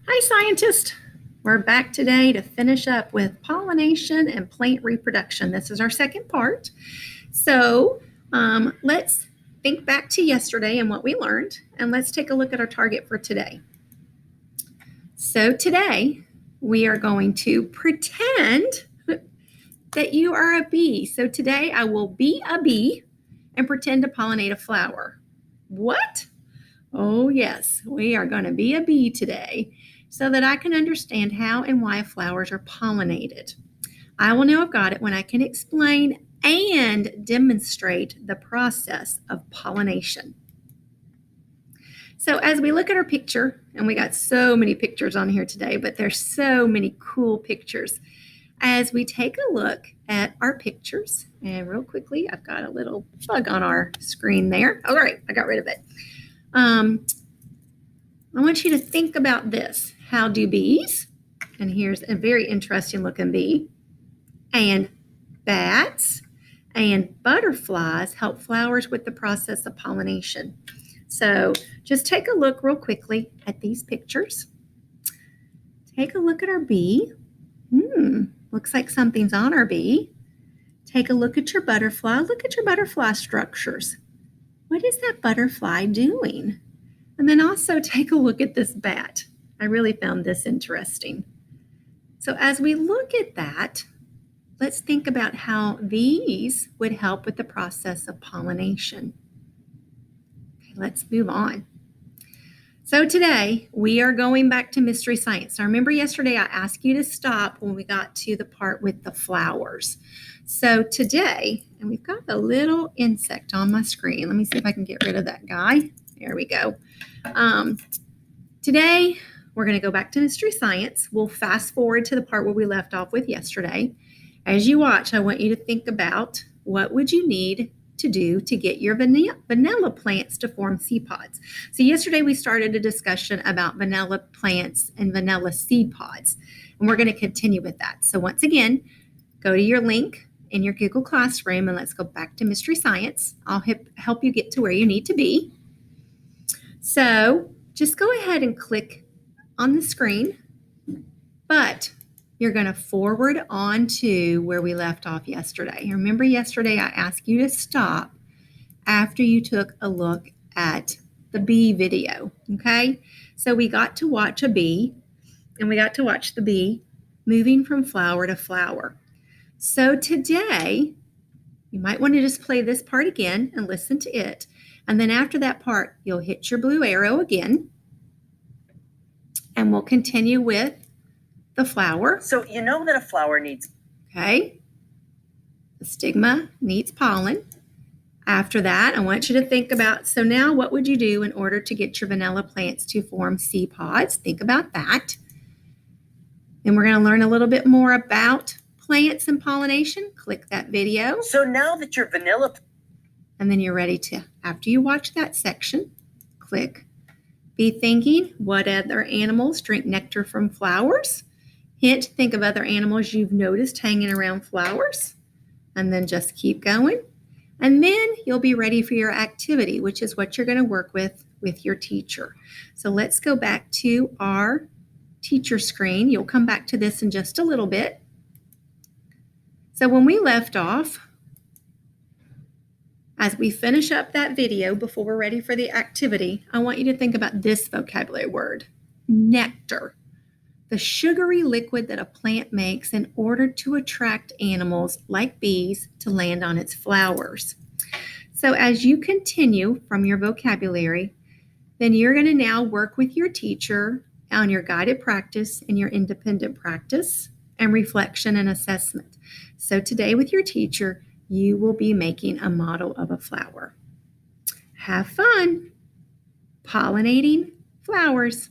Hi, scientists. We're back today to finish up with pollination and plant reproduction. This is our second part. So let's think back to yesterday and what we learned, and let's take a look at our target for today. So today we are going to pretend that you are a bee. So today I will be a bee and pretend to pollinate a flower. What? Oh, yes, we are going to be a bee today so that I can understand how and why flowers are pollinated. I will know I've got it when I can explain and demonstrate the process of pollination. So as we look at our picture, and we got so many pictures on here today, but there's so many cool pictures. As we take a look at our pictures, and real quickly, I've got a little bug on our screen there. All right, I got rid of it. I want you to think about this. How do bees, and here's a very interesting looking bee, and bats and butterflies help flowers with the process of pollination? So just take a look real quickly at these pictures. Take a look at our bee. Looks like something's on our bee. Take a look at your butterfly. Look at your butterfly structures. What is that butterfly doing? And then also take a look at this bat. I really found this interesting. So as we look at that, let's think about how these would help with the process of pollination. Okay, let's move on. So today we are going back to mystery science. Now remember yesterday I asked you to stop when we got to the part with the flowers. So today, and we've got a little insect on my screen. Let me see if I can get rid of that guy. There we go. Today, we're going to go back to mystery science. We'll fast forward to the part where we left off with yesterday. As you watch, I want you to think about what would you need to do to get your vanilla plants to form seed pods. So yesterday we started a discussion about vanilla plants and vanilla seed pods, and we're going to continue with that. So once again, go to your link in your Google Classroom and let's go back to mystery science. I'll help you get to where you need to be. So just go ahead and click on the screen, but you're going to forward on to where we left off yesterday. Remember yesterday I asked you to stop after you took a look at the bee video, okay? So we got to watch a bee, and we got to watch the bee moving from flower to flower. So today, you might want to just play this part again and listen to it. And then after that part, you'll hit your blue arrow again. And we'll continue with the flower. So you know that a flower needs... Okay. The stigma needs pollen. After that, I want you to think about, so now what would you do in order to get your vanilla plants to form seed pods? Think about that. And we're going to learn a little bit more about plants and pollination. Click that video. So now that your vanilla... And then you're ready to, after you watch that section, click Be Thinking, what other animals drink nectar from flowers? Hint, think of other animals you've noticed hanging around flowers. And then just keep going. And then you'll be ready for your activity, which is what you're going to work with your teacher. So let's go back to our teacher screen. You'll come back to this in just a little bit. So when we left off, as we finish up that video before we're ready for the activity, I want you to think about this vocabulary word, nectar, the sugary liquid that a plant makes in order to attract animals like bees to land on its flowers. So as you continue from your vocabulary, then you're going to now work with your teacher on your guided practice and your independent practice and reflection and assessment. So today with your teacher, you will be making a model of a flower. Have fun pollinating flowers.